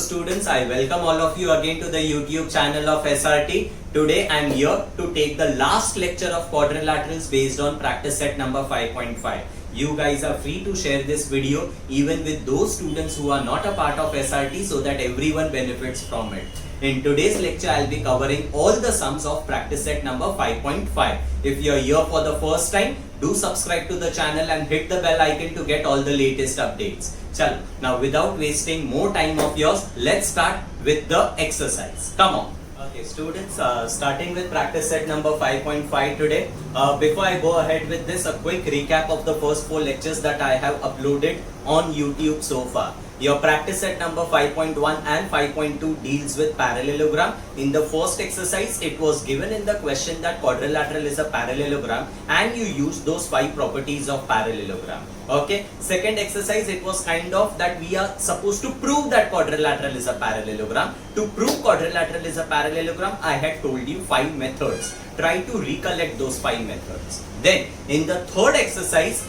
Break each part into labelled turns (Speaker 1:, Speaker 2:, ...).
Speaker 1: students, I welcome all of you again to the YouTube channel of SRT. Today I am here to take the last lecture of quadrilaterals based on practice set number 5.5. You guys are free to share this video even with those students who are not a part of SRT so that everyone benefits from it. In today's lecture, I'll be covering all the sums of practice set number 5.5. If you're here for the first time, do subscribe to the channel and hit the bell icon to get all the latest updates. Chalo, now without wasting more time of yours, let's start with the exercise. Come on. Okay, students, starting with practice set number 5.5 today. Before I go ahead with this, a quick recap of the first 4 lectures that I have uploaded on YouTube so far. Your practice set number 5.1 and 5.2 deals with parallelogram. In the first exercise, it was given in the question that quadrilateral is a parallelogram and you use those 5 properties of parallelogram. Okay. Second exercise, it was kind of that we are supposed to prove that quadrilateral is a parallelogram. To prove quadrilateral is a parallelogram, I had told you 5 methods. Try to recollect those 5 methods. Then in the third exercise,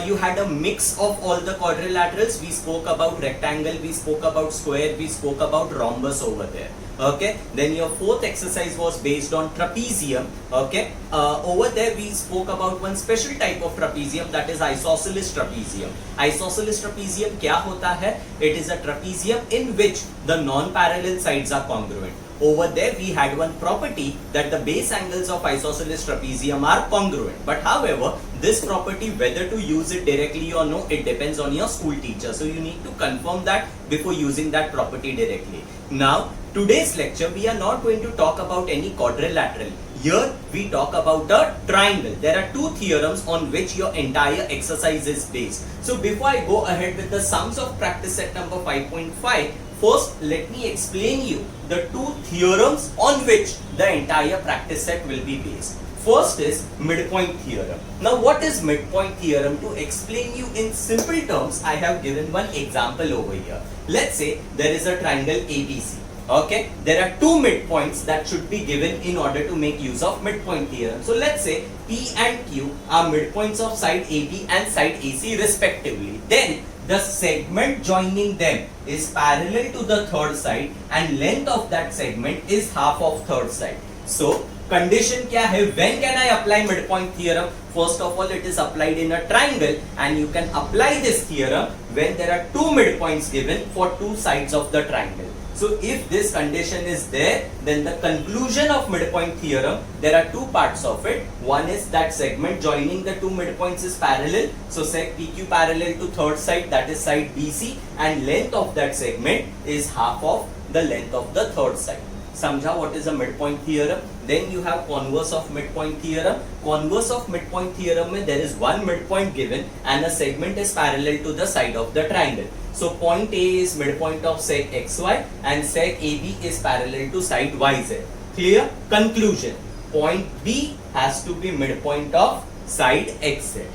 Speaker 1: you had a mix of all the quadrilaterals. We spoke about rectangle, we spoke about square, we spoke about rhombus over there. Okay. Then your fourth exercise was based on trapezium. Okay. Over there we spoke about one special type of trapezium, that is isosceles trapezium. Isosceles trapezium kya hota hai? It is a trapezium in which the non-parallel sides are congruent. Over there we had one property that the base angles of isosceles trapezium are congruent. But however, this property, whether to use it directly or no, it depends on your school teacher. So you need to confirm that before using that property directly. Now, today's lecture, we are not going to talk about any quadrilateral. Here we talk about a triangle. There are 2 theorems on which your entire exercise is based. So before I go ahead with the sums of practice set number 5.5, first, let me explain you the 2 theorems on which the entire practice set will be based. First is midpoint theorem. Now, what is midpoint theorem? To explain you in simple terms, I have given one example over here. Let's say there is a triangle ABC. Okay, there are 2 midpoints that should be given in order to make use of midpoint theorem. So let's say P and Q are midpoints of side AB and side AC respectively. Then the segment joining them is parallel to the third side and length of that segment is half of third side. So condition kya hai? When can I apply midpoint theorem? First of all, it is applied in a triangle and you can apply this theorem when there are 2 midpoints given for 2 sides of the triangle. So if this condition is there, then the conclusion of midpoint theorem, there are 2 parts of it. One is that segment joining the 2 midpoints is parallel. So seg PQ parallel to third side, that is side BC, and length of that segment is half of the length of the third side. Samjha what is a midpoint theorem? Then you have converse of midpoint theorem. Converse of midpoint theorem mein there is one midpoint given and a segment is parallel to the side of the triangle. So point A is midpoint of seg XY and seg AB is parallel to side YZ. Clear? Conclusion. Point B has to be midpoint of side XZ.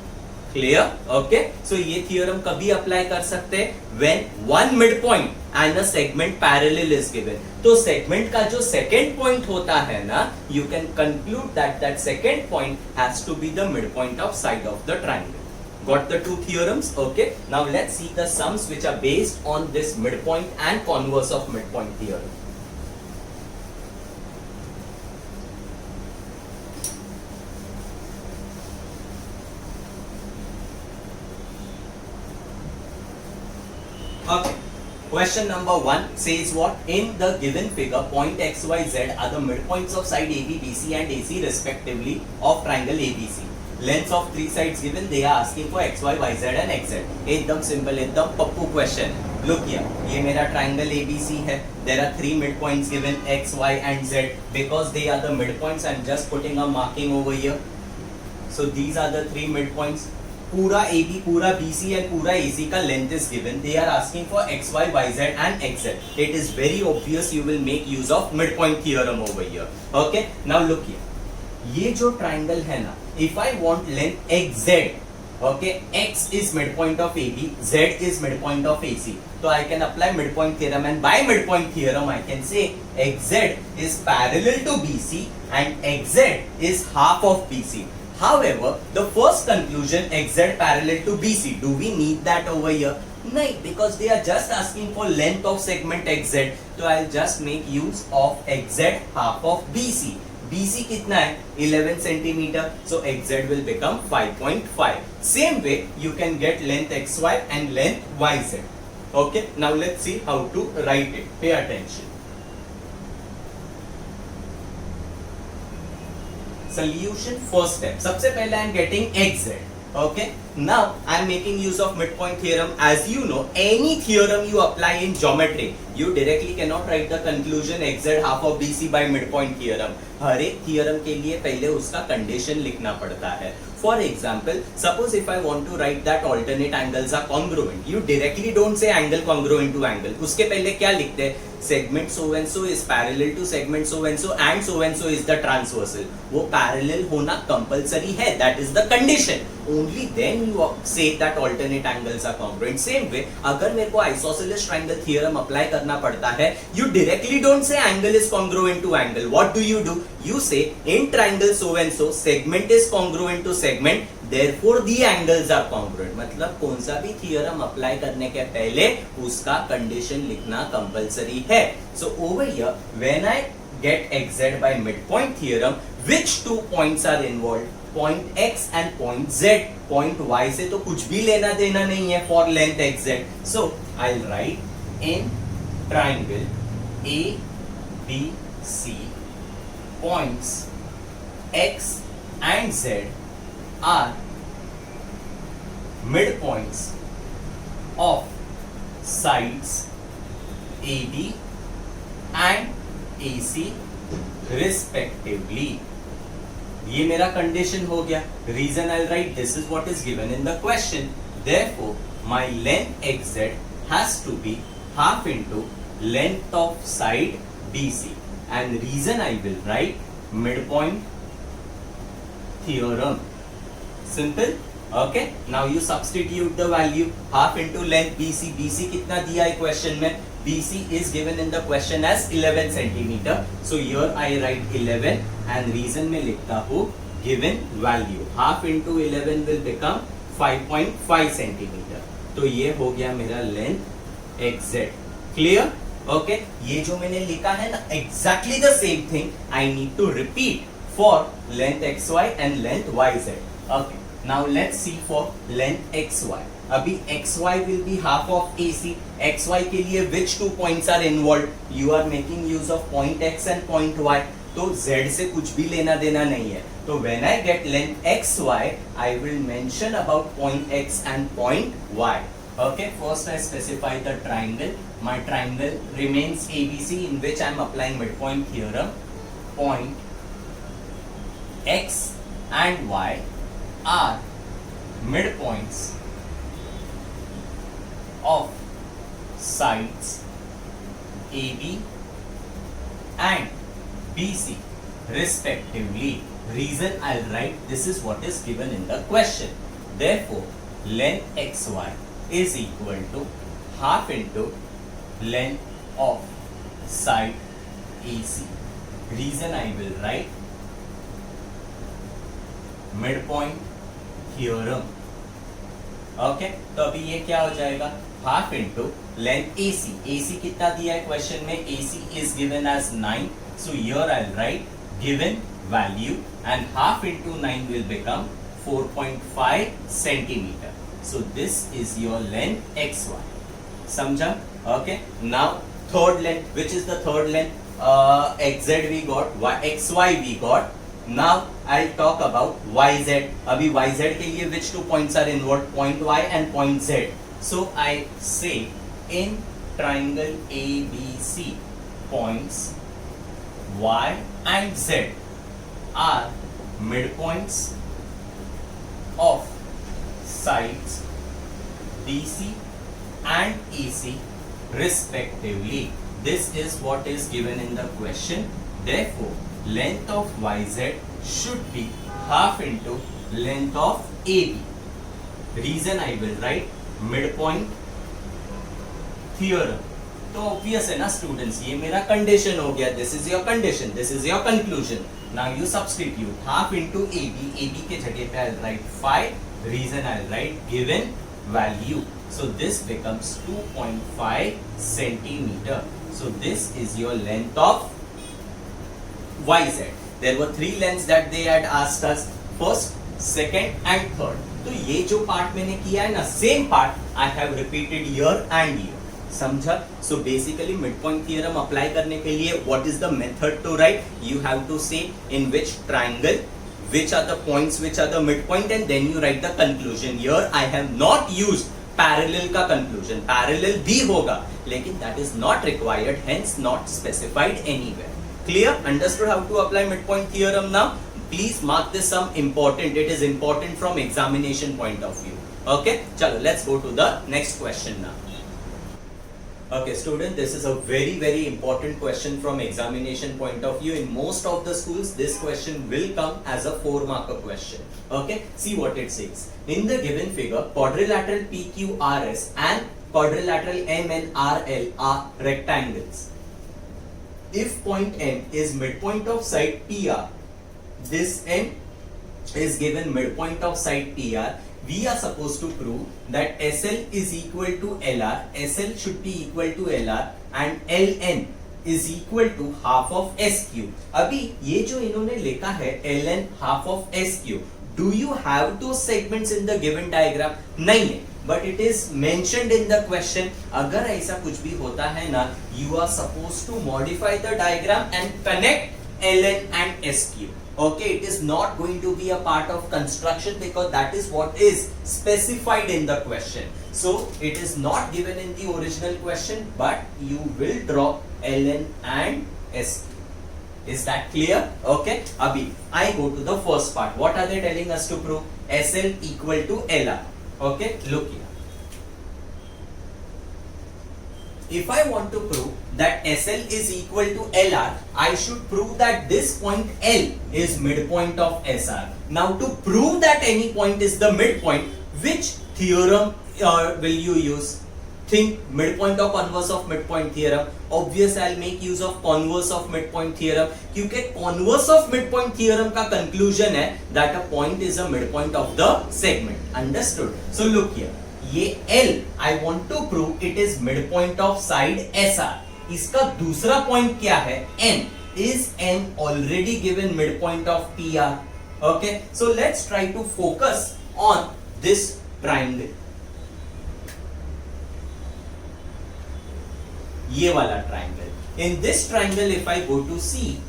Speaker 1: Clear? Okay. So ये theorem कभी apply कर सकते हैं? When one midpoint and a segment parallel is given. तो segment का जो second point होता है ना, you can conclude that that second point has to be the midpoint of side of the triangle. Got the 2 theorems? Okay. Now let's see the sums which are based on this midpoint and converse of midpoint theorem. Okay. Question number 1 says what? In the given figure, point XYZ are the midpoints of side AB, BC and AC respectively of triangle ABC. Lengths of 3 sides given, they are asking for XY, YZ and XZ. एकदम simple, एकदम Pappu question. Look here, ये मेरा triangle ABC है. There are 3 midpoints given X, Y and Z. Because they are the midpoints, I am just putting a marking over here. So these are the 3 midpoints. पूरा AB, पूरा BC and पूरा AC का length is given. They are asking for XY, YZ and XZ. It is very obvious you will make use of midpoint theorem over here. Okay. Now look here. ये जो triangle है ना, if I want length XZ, okay, X is midpoint of AB, Z is midpoint of AC. So I can apply midpoint theorem and by midpoint theorem I can say XZ is parallel to BC and XZ is half of BC. However, the first conclusion XZ parallel to BC, do we need that over here? नहीं, because they are just asking for length of segment XZ, तो I'll just make use of XZ half of BC. BC कितना है 11 centimeter, so XZ will become 5.5. Same way you can get length XY and length YZ. Okay, now let's see how to write it. Pay attention. Solution first step. सबसे पहले I am getting XZ. Okay, now I am making use of midpoint theorem. As you know, any theorem you apply in geometry, you directly cannot write the conclusion XZ half of BC by midpoint theorem. हर एक theorem के लिए पहले उसका condition लिखना पड़ता है. For example, suppose if I want to write that alternate angles are congruent, you directly don't say angle congruent to angle. उसके पहले क्या लिखते हैं? Segment so and so is parallel to segment so and so is the transversal. वो parallel होना compulsory है. That is the condition. Only then you say that alternate angles are congruent. Same way, अगर मेरे को isosceles triangle theorem apply करना पड़ता है, you directly don't say angle is congruent to angle. What do? You say in triangle so and so segment is congruent to segment, therefore the angles are congruent. मतलब कौन सा भी theorem apply करने के पहले उसका condition लिखना compulsory है. So over here, when I get XZ by midpoint theorem, which two points are involved? Point X and point Z. Point Y से तो कुछ भी लेना देना नहीं है for length XZ. So I'll write in triangle A B C, points X and Z are midpoints of sides AB and AC respectively. ये मेरा कंडीशन हो गया. Reason I write this is what is given in the question. Therefore my length XZ has to be half into length of side BC and reason I will write midpoint theorem. Simple. Okay, now you substitute the value half into length BC. BC कितना दिया है question में? BC is given in the question as 11 centimeter. So here I write 11 and reason में लिखता हूँ given value half into 11 will become 5.5 centimeter. तो ये हो गया मेरा length XZ. Clear? Okay, ये जो मैंने लिखा है ना exactly the same thing I need to repeat for length XY and length YZ. Okay, now let's see for length XY. अभी XY will be half of AC. XY के लिए which two points are involved? You are making use of point X and point Y. तो Z से कुछ भी लेना देना नहीं है. तो when I get length XY, I will mention about point X and point Y. Okay, first I specify the triangle. My triangle remains ABC in which I am applying midpoint theorem. Point X and Y are midpoints of sides AB and BC respectively. Reason I'll write this is what is given in the question. Therefore, length XY is equal to half into length of side AC. Reason I will write midpoint theorem. Okay, तो अभी ये क्या हो जाएगा? Half into length AC. AC कितना दिया है question में? AC is given as 9. So here I'll write given value and half into 9 will become 4.5 centimeter. So this is your length XY. समझा? Okay. Now third length. Which is the third length? XZ we got, XY we got. Now I'll talk about YZ. अभी YZ के लिए which two points are involved? Point Y and point Z. So I say in triangle ABC, points Y and Z are midpoints of sides BC and AC respectively. This is what is given in the question. Therefore, length of YZ should be half into length of AB. Reason I will write midpoint theorem. तो obvious है ना students, ये मेरा condition हो गया. This is your condition, this is your conclusion. Now you substitute half into AB. AB के जगह पे I'll write 5. Reason I'll write given value. So this becomes 2.5 centimeter. So this is your length of YZ. There were three lengths that they had asked us, first, second and third. तो ये जो part मैंने किया है ना, same part I have repeated year and year. समझा? So basically mid point theorem apply करने के लिए what is the method to write? You have to say in which triangle which are the points, which are the midpoint, and then you write the conclusion. Here I have not used parallel का conclusion. Parallel भी होगा, लेकिन that is not required, hence not specified anywhere. Clear? Understood how to apply midpoint theorem now? Please mark this some important. It is important from examination point of view. Okay? चलो, let's go to the next question now. Okay, student, this is a very important question from examination point of view. In most of the schools, this question will come as a 4-marker question. Okay, see what it says. In the given figure, quadrilateral PQRS and quadrilateral MNRL are rectangles. If point N is midpoint of side PR, this N is given midpoint of side PR. We are supposed to prove that SL is equal to LR, SL should be equal to LR, and LN is equal to half of SQ. अभी ये जो इन्होंने लिखा है LN half of SQ, do you have those segments in the given diagram? नहीं है, but it is mentioned in the question. अगर ऐसा कुछ भी होता है ना, you are supposed to modify the diagram and connect LN and SQ. Okay, it is not going to be a part of construction because that is what is specified in the question. So it is not given in the original question, but you will draw LN and SQ. Is that clear? Okay. Abhi, I go to the first part. What are they telling us to prove? SL equal to LR. Okay, look here. If I want to prove that SL is equal to LR, I should prove that this point L is midpoint of SR. Now to prove that any point is the midpoint, which theorem will you use? Think midpoint or converse of midpoint theorem. Obvious, I'll make use of converse of midpoint theorem, क्योंकि converse of midpoint theorem का conclusion है that a point is a midpoint of the segment. Understood? So look here. ये L I want to prove it is midpoint of side SR. इसका दूसरा point क्या है? N. Is N already given midpoint of PR? Okay, so let's try to focus on this triangle. ये वाला triangle. In this triangle, if I go to see,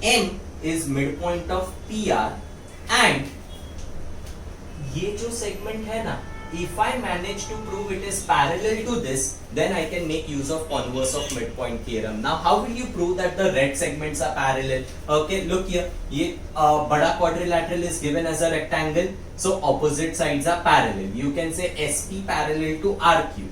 Speaker 1: N is midpoint of PR and ये जो segment है ना, if I manage to prove it is parallel to this, then I can make use of converse of midpoint theorem. Now, how will you prove that the red segments are parallel? Okay, look here. ये बड़ा quadrilateral is given as a rectangle, so opposite sides are parallel. You can say SP parallel to RQ.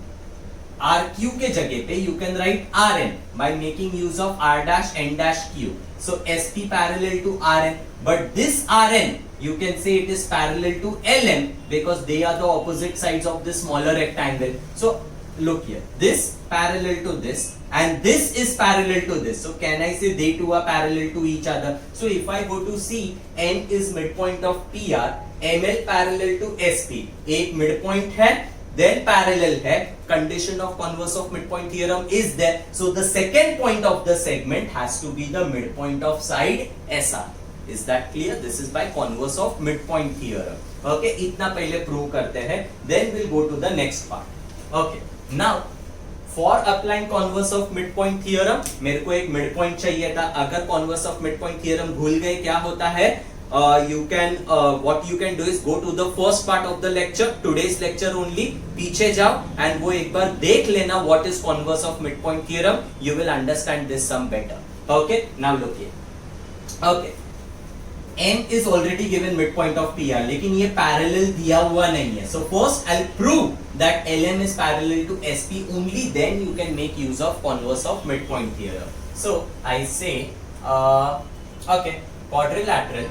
Speaker 1: RQ के जगह पे you can write RN by making use of R dash N dash Q. So SP parallel to RN, but this RN you can say it is parallel to LN because they are the opposite sides of this smaller rectangle. So look here, this parallel to this and this is parallel to this. So can I say they two are parallel to each other? So if I go to see, N is midpoint of PR, ML parallel to SP. एक midpoint है, then parallel है, condition of converse of midpoint theorem is there. So the second point of the segment has to be the midpoint of side SR. Is that clear? This is by converse of midpoint theorem. Okay, इतना पहले prove करते हैं, then we'll go to the next part. Okay, now for applying converse of midpoint theorem, मेरे को एक midpoint चाहिए था. अगर converse of midpoint theorem भूल गए क्या होता है? What you can do is go to the first part of the lecture, today's lecture only. पीछे जाओ and वो एक बार देख लेना what is converse of midpoint theorem. You will understand this some better. Okay, now look here. Okay, M is already given midpoint of PR, लेकिन ये parallel दिया हुआ नहीं है. So first I'll prove that LM is parallel to SP. Only then you can make use of converse of midpoint theorem. So I say, okay, quadrilateral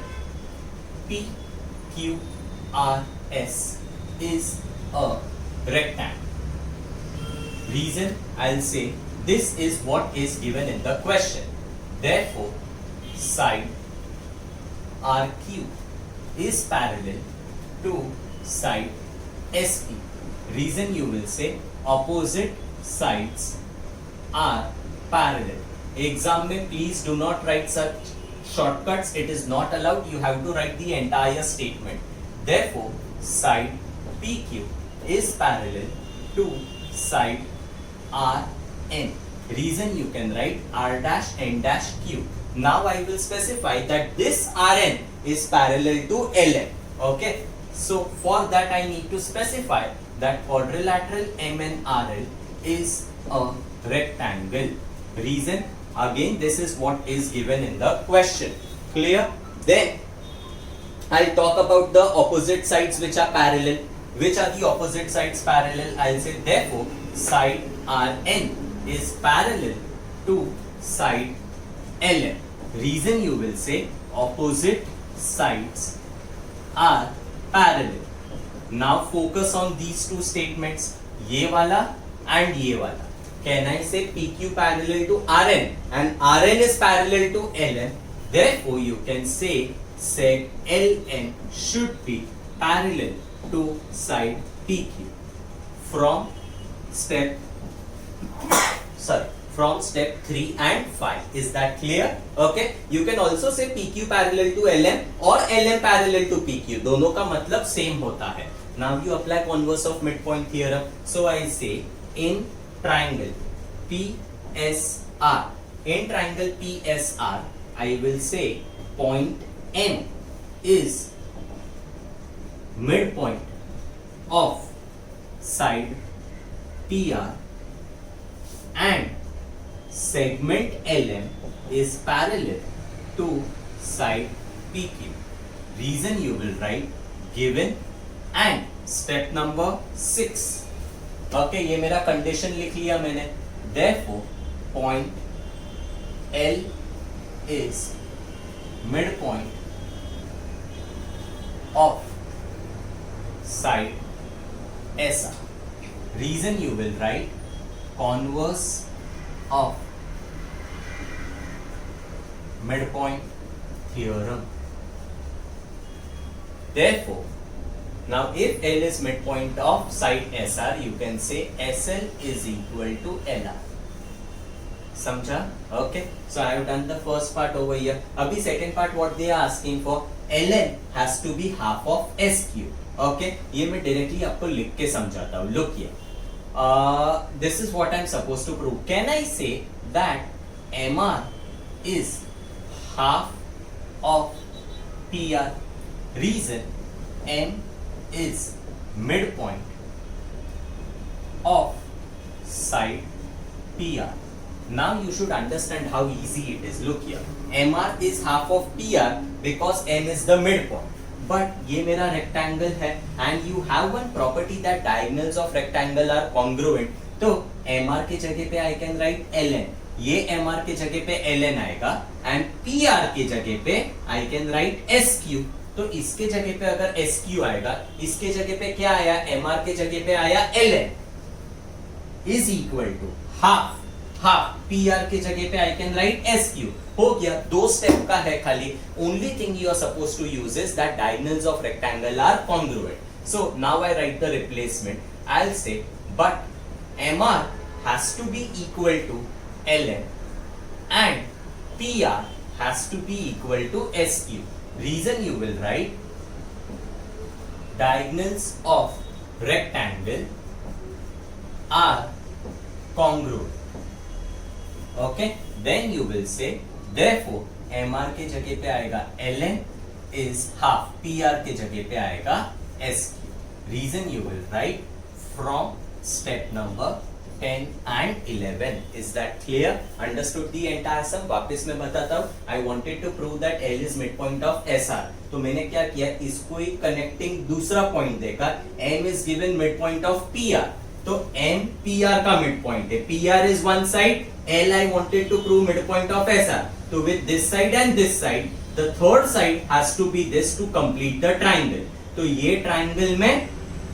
Speaker 1: PQRS is a rectangle. Reason, I'll say this is what is given in the question. Therefore, side RQ is parallel to side SP. Reason you will say opposite sides are parallel. Exam में please do not write such shortcuts. It is not allowed. You have to write the entire statement. Therefore, side PQ is parallel to side RN. Reason you can write R dash N dash Q. Now I will specify that this Rn is parallel to Ln. Okay. So for that I need to specify that quadrilateral MNRL is a rectangle. Reason, again this is what is given in the question. Clear? Then I'll talk about the opposite sides which are parallel. Which are the opposite sides parallel? I'll say therefore side Rn is parallel to side Ln. Reason you will say opposite sides are parallel. Now focus on these two statements, ये वाला and ये वाला. Can I say PQ parallel to Rn and Rn is parallel to Ln? Therefore you can say seg Ln should be parallel to side PQ from step 3 and 5. Is that clear? Okay. You can also say PQ parallel to LM or LM parallel to PQ. दोनों का मतलब same होता है. Now you apply converse of midpoint theorem. So I say in triangle PSR, I will say point M is midpoint of side PR and segment LM is parallel to side PQ. Reason you will write given and step number 6. Okay, ये मेरा condition लिख लिया मैंने. Therefore, point L is midpoint of side SR. Reason you will write converse of midpoint theorem. Therefore, now if L is midpoint of side SR, you can say SL is equal to LR. Samjha? Okay. So I have done the first part over here. Abhi second part what they are asking for, Ln has to be half of SQ. Okay. ये मैं directly आपको लिख के समझाता हूँ. Look here. This is what I am supposed to prove. Can I say that MR is half of PR? Reason, M is midpoint of side PR. Now you should understand how easy it is. Look here. MR is half of PR because M is the midpoint. But ये मेरा rectangle है and you have one property that diagonals of rectangle are congruent. तो MR के जगह पे I can write LN. ये MR के जगह पे LN आएगा and PR के जगह पे I can write SQ. तो इसके जगह पे अगर SQ आएगा, इसके जगह पे क्या आया? MR के जगह पे आया LN is equal to half PR के जगह पे I can write SQ. हो गया. 2 स्टेप का है खाली. Only thing you are supposed to use is that diagonals of rectangle are congruent. So now I write the replacement. I'll say but MR has to be equal to LN and PR has to be equal to SQ. Reason you will write diagonals of rectangle are congruent. Okay, then you will say therefore MR के जगह पे आएगा LN is half, PR के जगह पे आएगा SQ. Reason you will write from step number 10 and 11. Is that clear? Understood the entire sum? वापस मैं बताता हूँ. I wanted to prove that L is midpoint of SR. तो मैंने क्या किया? इसको एक connecting दूसरा point देखा. M is given midpoint of PR. तो M PR का midpoint है. PR is one side. L I wanted to prove midpoint of SR. So with this side and this side, the third side has to be this to complete the triangle. तो ये triangle में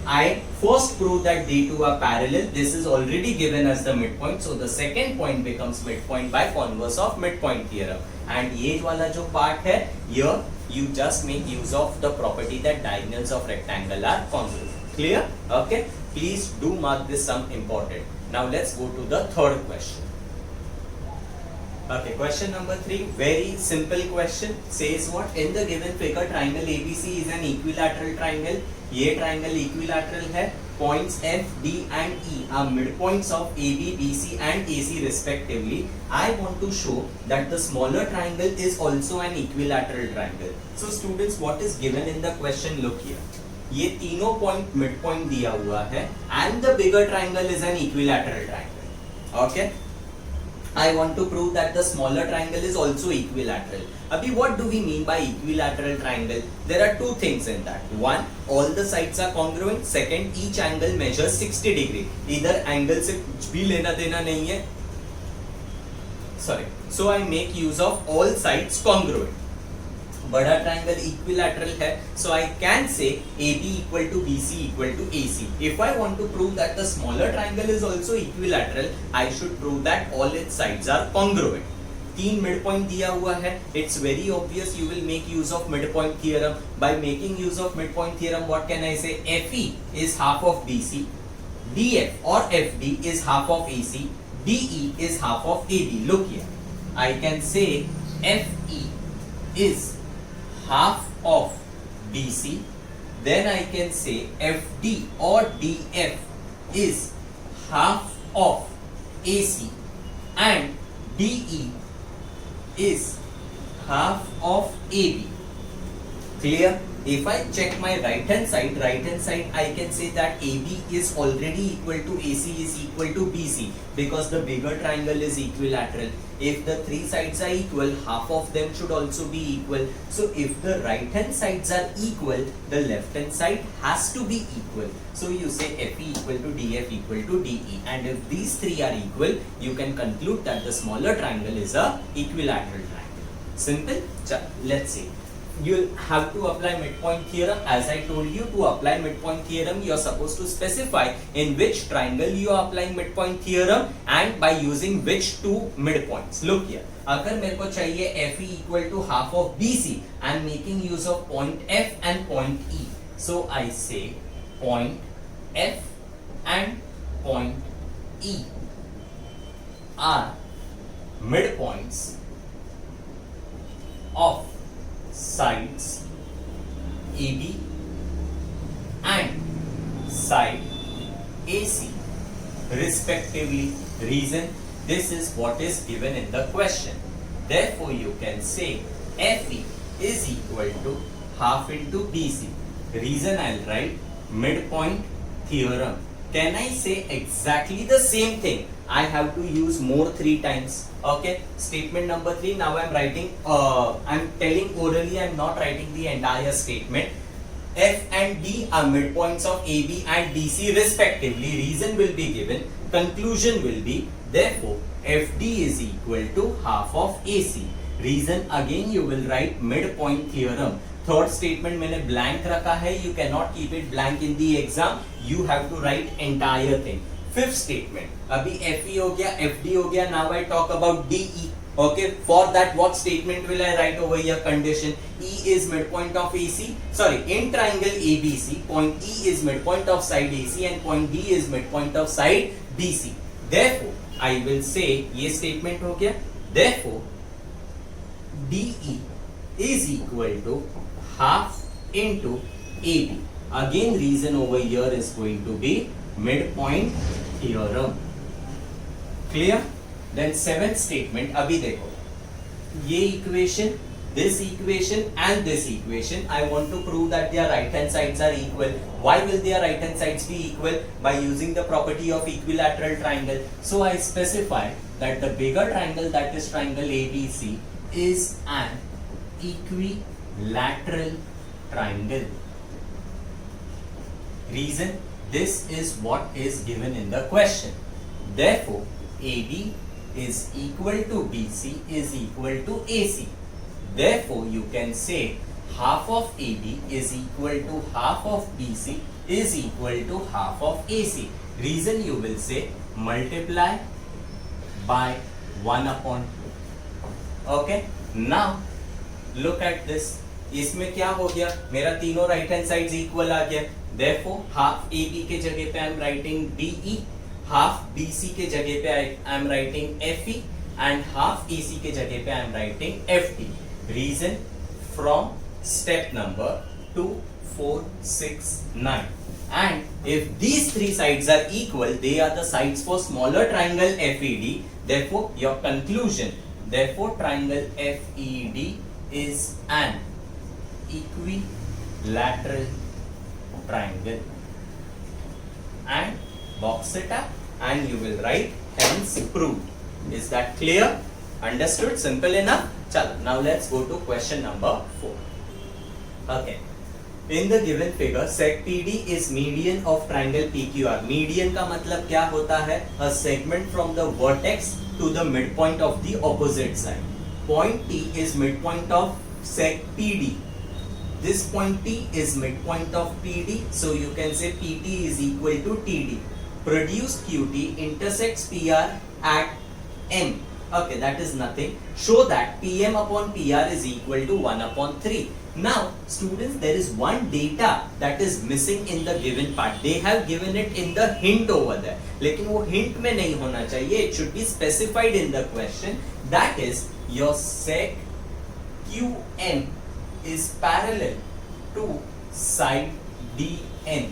Speaker 1: I first prove that they two are parallel. This is already given as the midpoint. So the second point becomes midpoint by converse of midpoint theorem. And ये वाला जो part है, here you just make use of the property that diagonals of rectangle are congruent. Clear? Okay. Please do mark this sum important. Now let's go to the third question. Okay, question number 3, very simple question. Says what? In the given figure, triangle ABC is an equilateral triangle. ये triangle equilateral है. Points F, D and E are midpoints of AB, BC and AC respectively. I want to show that the smaller triangle is also an equilateral triangle. So students, what is given in the question? Look here. ये तीनों point midpoint दिया हुआ है and the bigger triangle is an equilateral triangle. Okay. I want to prove that the smaller triangle is also equilateral. Abhi, what do we mean by equilateral triangle? There are two things in that. One, all the sides are congruent. Second, each angle measures 60 degree. Either angle से कुछ भी लेना देना नहीं है. Sorry. So I make use of all sides congruent. बड़ा triangle equilateral है, so I can say AB equal to BC equal to AC. If I want to prove that the smaller triangle is also equilateral, I should prove that all its sides are congruent. तीन midpoint दिया हुआ है. It's very obvious you will make use of midpoint theorem. By making use of midpoint theorem, what can I say? FE is half of BC, DF or FD is half of AC, DE is half of AB. Look here, I can say FE is half of BC, then I can say FD or DF is half of AC and DE is half of AB. Clear? If I check my right hand side I can say that AB is already equal to AC is equal to BC because the bigger triangle is equilateral. If the three sides are equal, half of them should also be equal. So if the right hand sides are equal, the left hand side has to be equal. So you say FE equal to DF equal to DE, and if these three are equal, you can conclude that the smaller triangle is a equilateral triangle. Simple? Let's see. You'll have to apply midpoint theorem. As I told you, to apply midpoint theorem, you are supposed to specify in which triangle you are applying midpoint theorem and by using which two midpoints. Look here, अगर मेरे को चाहिए FE equal to half of BC, I am making use of point F and point E. So I say point F and point E are midpoints of sides AB and side AC respectively. Reason, this is what is given in the question. Therefore you can say FE is equal to half into BC. Reason, I'll write midpoint theorem. Can I say exactly the same thing? I have to use more 3 times. Okay, statement number 3. Now I'm writing, I'm telling orally, I'm not writing the entire statement. F and D are midpoints of AB and DC respectively. Reason will be given. Conclusion will be, therefore, FD is equal to half of AC. Reason, again you will write midpoint theorem. Third statement मैंने blank रखा है. You cannot keep it blank in the exam. You have to write entire thing. Fifth statement, अभी FE हो गया, FD हो गया. Now I talk about DE. Okay, for that what statement will I write over here? Condition. E is midpoint of AC. Sorry, in triangle ABC, point E is midpoint of side AC and point D is midpoint of side BC. Therefore, I will say ये statement हो गया. Therefore, DE is equal to half into AB. Again, reason over here is going to be midpoint theorem. Clear? Then seventh statement, अभी देखो, ये equation, this equation and this equation, I want to prove that their right hand sides are equal. Why will their right hand sides be equal? By using the property of equilateral triangle. So I specify that the bigger triangle, that is triangle ABC, is an equilateral triangle. Reason, this is what is given in the question. Therefore, AB is equal to BC is equal to AC. Therefore, you can say half of AB is equal to half of BC is equal to half of AC. Reason, you will say multiply by 1 upon 2. Okay. Now, look at this. इसमें क्या हो गया, मेरा तीनों right hand side equal आ गया, therefore half A B के जगह पे I am writing D E, half B C के जगह पे I am writing F E, and half A C के जगह पे I am writing F T. Reason from step number 2, 4, 6, 9. And if these three sides are equal, they are the sides for smaller triangle FED. Therefore, your conclusion, therefore triangle FED is an equilateral triangle. And box it up and you will write hence proved. Is that clear? Understood? Simple enough? Chalo, now let's go to question number 4. Okay. In the given figure, sec PD is median of triangle PQR. Median का मतलब क्या होता है? A segment from the vertex to the midpoint of the opposite side. Point T is midpoint of sec PD. This point T is midpoint of PD, so you can say PT is equal to TD. Produced QT intersects PR at M. Okay, that is nothing. Show that PM upon PR is equal to 1 upon 3. Now, students, there is one data that is missing in the given part. They have given it in the hint over there. लेकिन वो hint में नहीं होना चाहिए. It should be specified in the question. That is, your sec QM is parallel to side DN.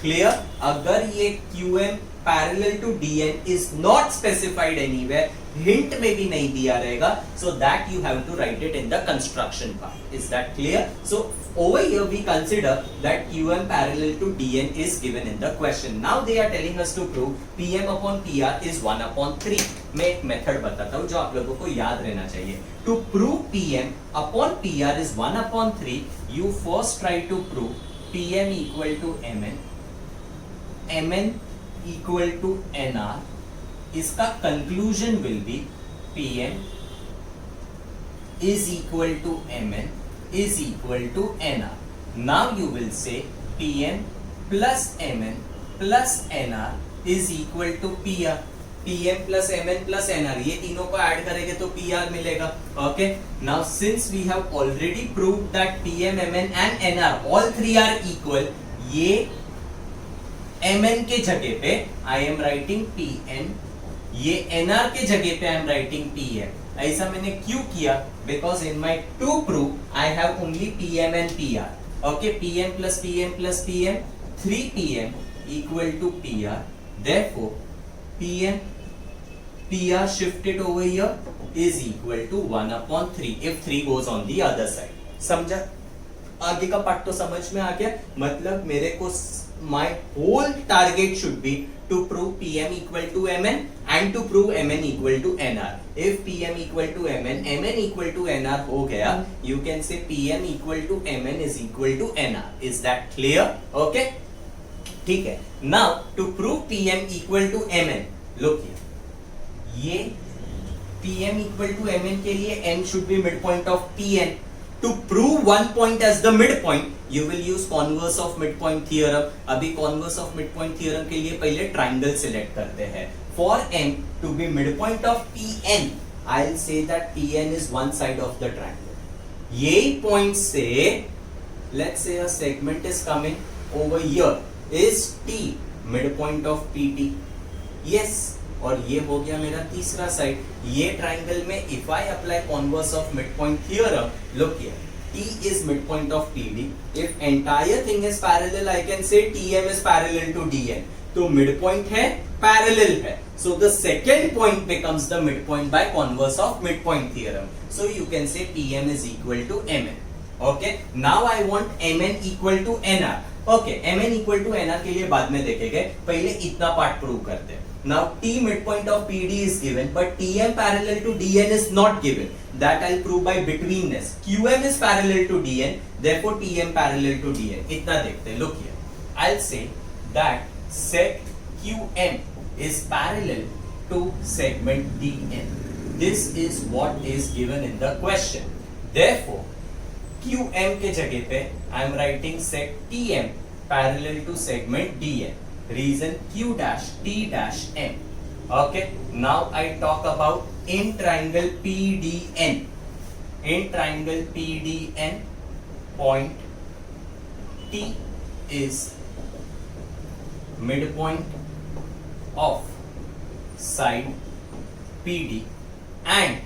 Speaker 1: Clear? अगर ये QM parallel to DN is not specified anywhere, hint में भी नहीं दिया रहेगा, so that you have to write it in the construction part. Is that clear? So over here we consider that QM parallel to DN is given in the question. Now they are telling us to prove PM upon PR is 1 upon 3. मैं एक method बताता हूँ जो आप लोगों को याद रहना चाहिए. To prove PM upon PR is 1 upon 3, you first try to prove PM equal to MN, MN equal to NR. इसका conclusion will be PM is equal to MN is equal to NR. Now you will say PM plus MN plus NR is equal to PR. PM plus MN plus NR, ये तीनों को add करेंगे तो PR मिलेगा. Okay. Now since we have already proved that PM, MN and NR all three are equal, ये MN के जगह पे I am writing PN, ये NR के जगह पे I am writing PM. ऐसा मैंने क्यों किया? Because in my to prove I have only PM and PR. Okay, PM plus PM plus PM, 3PM equal to PR. Therefore, PM, PR shifted over here is equal to 1 upon 3 if 3 goes on the other side. समझा? आगे का part तो समझ में आ गया. मतलब मेरे को my whole target should be to prove PM equal to MN and to prove MN equal to NR. If PM equal to MN, MN equal to NR हो गया, you can say PM equal to MN is equal to NR. Is that clear? Okay? ठीक है. Now to prove PM equal to MN, look here. ये PM equal to MN के लिए M should be midpoint of PN. To prove one point as the midpoint, you will use converse of midpoint theorem. अभी converse of midpoint theorem के लिए पहले triangle select करते हैं. For M to be midpoint of PN, I'll say that PN is one side of the triangle. यही point से, let's say a segment is coming over here, is T midpoint of PT. Yes. और ये हो गया मेरा तीसरा side. ये triangle में if I apply converse of midpoint theorem, look here, T is midpoint of PD. If entire thing is parallel, I can say TM is parallel to DN. तो midpoint है, parallel है. So the second point becomes the midpoint by converse of midpoint theorem. So you can say PM is equal to MN. Okay. Now I want MN equal to NR. Okay. MN equal to NR के लिए बाद में देखेंगे. पहले इतना part prove करते हैं. Now T midpoint of PD is given, but TM parallel to DN is not given. That I'll prove by betweenness. QM is parallel to DN, therefore TM parallel to DN. इतना देखते हैं. Look here. I'll say that sec QM is parallel to segment DN. This is what is given in the question. Therefore, QM के जगह पे I am writing sec TM parallel to segment DN. Reason Q dash T dash M. Okay. Now I talk about in triangle PDN. In triangle PDN, point T is midpoint of side PD and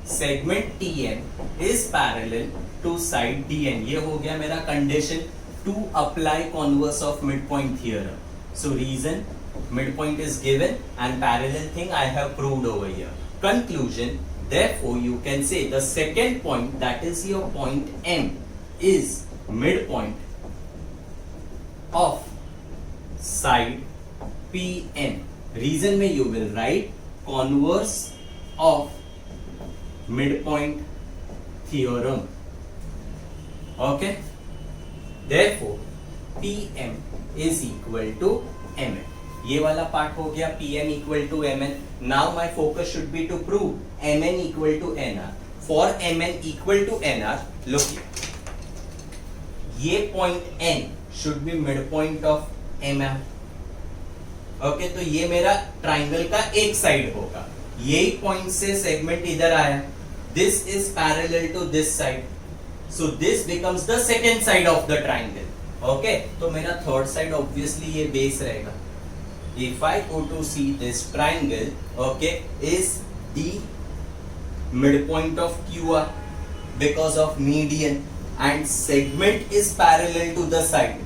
Speaker 1: segment TN is parallel to side DN. ये हो गया मेरा condition to apply converse of midpoint theorem. So reason, midpoint is given and parallel thing I have proved over here. Conclusion, therefore you can say the second point, that is your point M, is midpoint of side PN. Reason में you will write converse of midpoint theorem. Okay, therefore PM is equal to Mn. ये वाला part हो गया, PM equal to Mn. Now my focus should be to prove Mn equal to Nr. For Mn equal to Nr, look here. ये point N should be midpoint of Mr. Okay, तो ये मेरा triangle का एक side होगा. यही point से segment इधर आया. This is parallel to this side. So this becomes the second side of the triangle. Okay, तो मेरा third side obviously ये base रहेगा. If I go to see this triangle, okay, is the midpoint of QR because of median and segment is parallel to the side.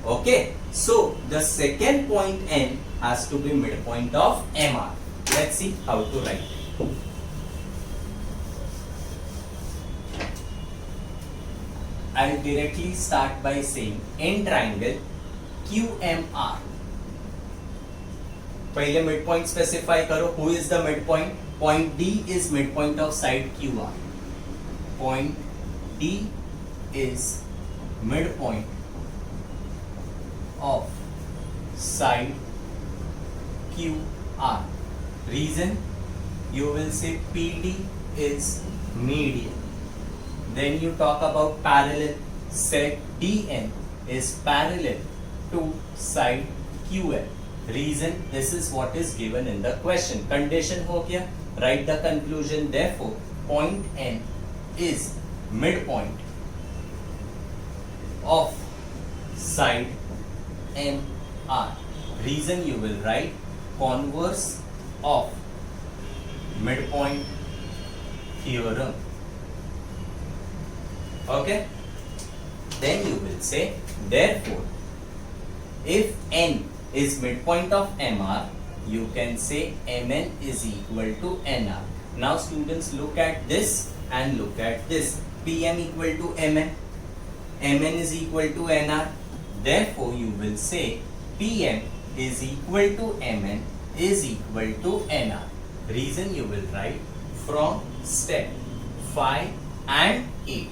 Speaker 1: Okay, so the second point N has to be midpoint of MR. Let's see how to write it. I'll directly start by saying in triangle QMR. पहले midpoint specify करो. Who is the midpoint? Point D is midpoint of side QR. Point D is midpoint of side QR. Reason, you will say PD is median. Then you talk about parallel, set DN is parallel to side QL. Reason, this is what is given in the question. Condition हो गया, write the conclusion. Therefore, point N is midpoint of side MR. Reason, you will write converse of midpoint theorem. Okay, then you will say therefore if N is midpoint of MR, you can say Mn is equal to Nr. Now students, look at this and look at this. PM equal to Mn, Mn is equal to Nr. Therefore you will say PM is equal to Mn is equal to Nr. Reason, you will write from step 5 and 8.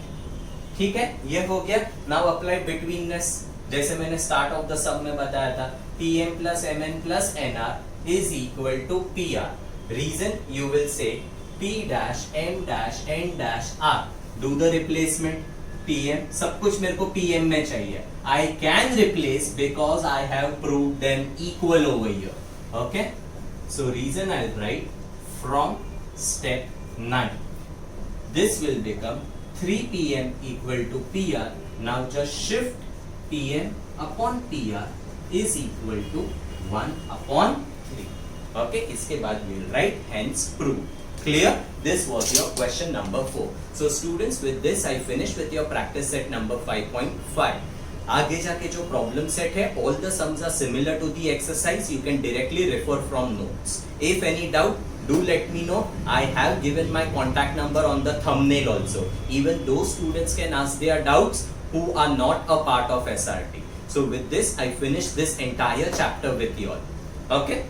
Speaker 1: ठीक है, ये हो गया. Now apply betweenness, जैसे मैंने start of the सम में बताया था. PM plus Mn plus Nr is equal to PR. Reason, you will say P dash M dash N dash R. Do the replacement. PM, सब कुछ मेरे को PM में चाहिए. I can replace because I have proved them equal over here. Okay, so reason I'll write from step 9. This will become 3PM equal to PR. Now just shift PM upon PR is equal to 1 upon 3. Okay, इसके बाद we'll write hence prove. Clear? This was your question number 4. So students, with this I finish with your practice set number 5.5. आगे जाके जो problem set है, all the sums are similar to the exercise. You can directly refer from notes. If any doubt, do let me know. I have given my contact number on the thumbnail also. Even those students can ask their doubts who are not a part of SRT. So with this, I finish this entire chapter with you all. Okay?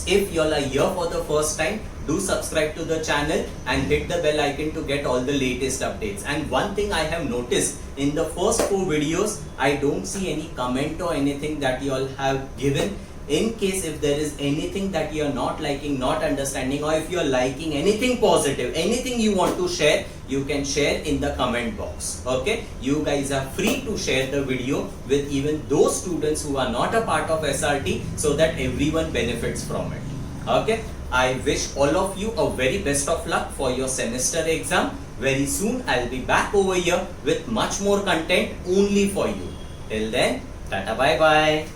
Speaker 1: If you all are here for the first time, do subscribe to the channel and hit the bell icon to get all the latest updates. And one thing I have noticed, in the first 4 videos, I don't see any comment or anything that you all have given. In case if there is anything that you are not liking, not understanding, or if you are liking anything positive, anything you want to share, you can share in the comment box. Okay, you guys are free to share the video with even those students who are not a part of SRT, so that everyone benefits from it. Okay, I wish all of you a very best of luck for your semester exam. Very soon I'll be back over here with much more content only for you. Till then, tata bye bye.